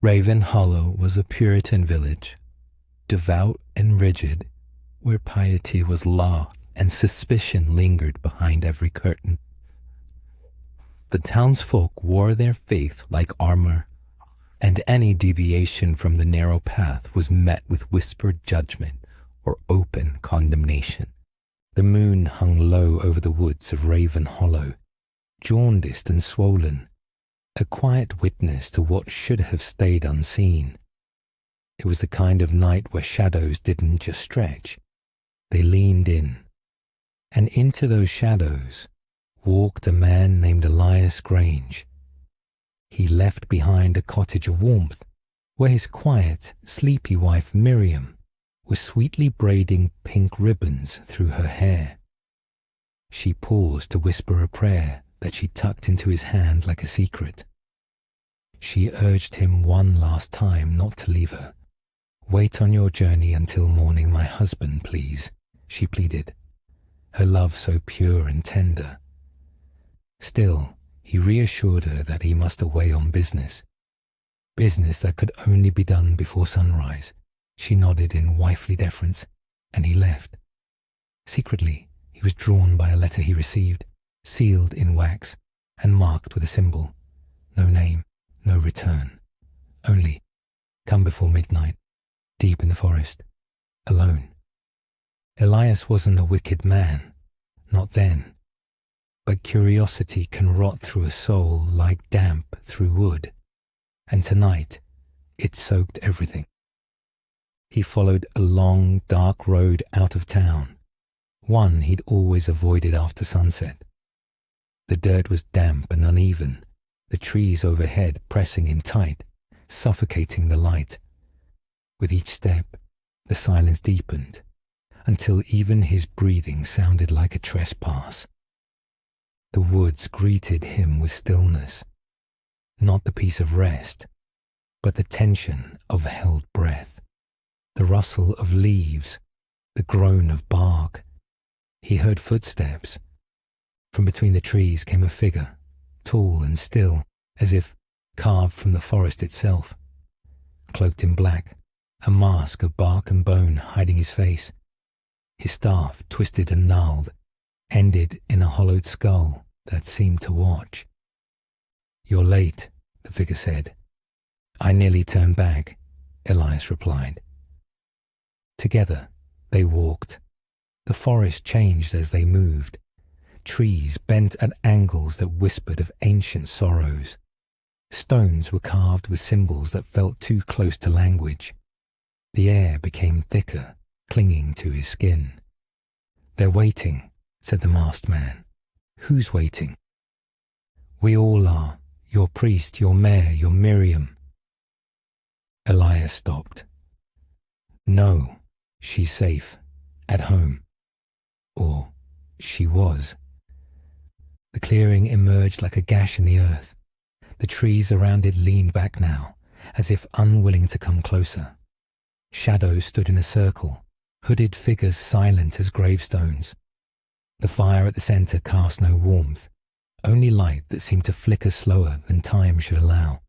Raven Hollow was a Puritan village, devout and rigid, where piety was law and suspicion lingered behind every curtain. The townsfolk wore their faith like armor, and any deviation from the narrow path was met with whispered judgment or open condemnation. The moon hung low over the woods of Raven Hollow, jaundiced and swollen, a quiet witness to what should have stayed unseen. It was the kind of night where shadows didn't just stretch, they leaned in. And into those shadows walked a man named Elias Grange. He left behind a cottage of warmth, where his quiet, sleepy wife Miriam was sweetly braiding pink ribbons through her hair. She paused to whisper a prayer that she tucked into his hand like a secret. She urged him one last time not to leave her. "Wait on your journey until morning, my husband, please," she pleaded, her love so pure and tender. Still, he reassured her that he must away on business that could only be done before sunrise. She nodded in wifely deference, and he left. Secretly, he was drawn by a letter he received, sealed in wax and marked with a symbol. No name, no return. Only, come before midnight, deep in the forest, alone. Elias wasn't a wicked man, not then. But curiosity can rot through a soul like damp through wood, and tonight it soaked everything. He followed a long, dark road out of town, one he'd always avoided after sunset. The dirt was damp and uneven, the trees overhead pressing in tight, suffocating the light. With each step, the silence deepened, until even his breathing sounded like a trespass. The woods greeted him with stillness, not the peace of rest, but the tension of held breath, the rustle of leaves, the groan of bark. He heard footsteps. From between the trees came a figure, tall and still, as if carved from the forest itself. Cloaked in black, a mask of bark and bone hiding his face. His staff, twisted and gnarled, ended in a hollowed skull that seemed to watch. "You're late," the figure said. "I nearly turned back," Elias replied. Together, they walked. The forest changed as they moved. Trees bent at angles that whispered of ancient sorrows. Stones were carved with symbols that felt too close to language. The air became thicker, clinging to his skin. "They're waiting," said the masked man. "Who's waiting?" "We all are. Your priest, your mayor, your Miriam." Elias stopped. "No, she's safe, at home. Or she was." The clearing emerged like a gash in the earth. The trees around it leaned back now, as if unwilling to come closer. Shadows stood in a circle, hooded figures silent as gravestones. The fire at the center cast no warmth, only light that seemed to flicker slower than time should allow.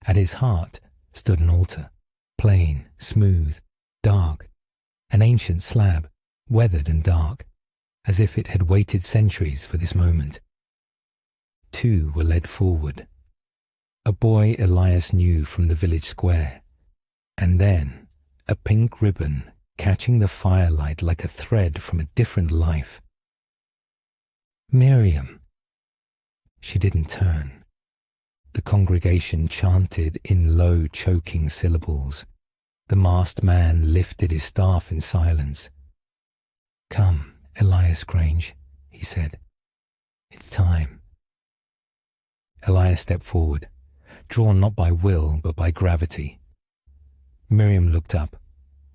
At its heart stood an altar, plain, smooth, dark, an ancient slab, weathered and dark, as if it had waited centuries for this moment. Two were led forward. A boy Elias knew from the village square, and then a pink ribbon catching the firelight like a thread from a different life. "Miriam." She didn't turn. The congregation chanted in low, choking syllables. The masked man lifted his staff in silence. "Come, Elias Grange," he said. "It's time." Elias stepped forward, drawn not by will but by gravity. Miriam looked up.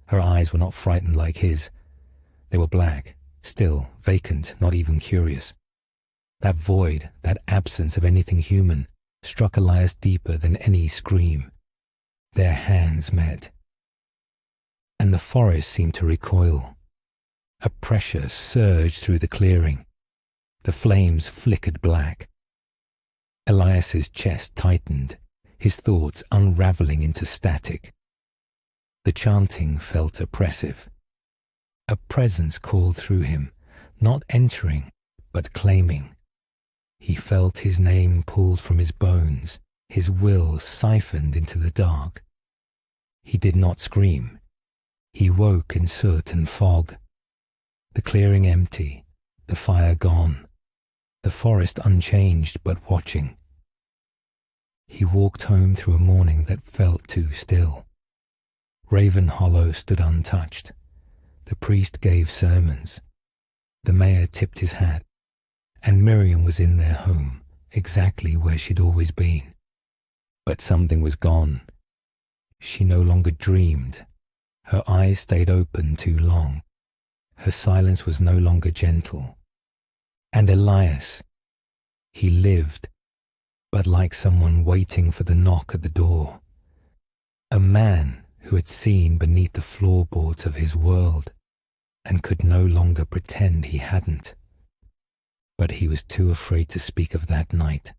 Her eyes were not frightened like his. They were black, still, vacant, not even curious. That void, that absence of anything human, struck Elias deeper than any scream. Their hands met. And the forest seemed to recoil. A pressure surged through the clearing. The flames flickered black. Elias's chest tightened. his thoughts unraveling into static. The chanting felt oppressive. A presence called through him, not entering, but claiming. He felt his name pulled from his bones, his will siphoned into the dark. He did not scream. He woke in soot and fog. The clearing empty, the fire gone, the forest unchanged but watching. He walked home through a morning that felt too still. Raven Hollow stood untouched. The priest gave sermons. The mayor tipped his hat, and Miriam was in their home, exactly where she'd always been. But something was gone. She no longer dreamed. Her eyes stayed open too long. Her silence was no longer gentle. And Elias, he lived, but like someone waiting for the knock at the door. A man who had seen beneath the floorboards of his world and could no longer pretend he hadn't. But he was too afraid to speak of that night.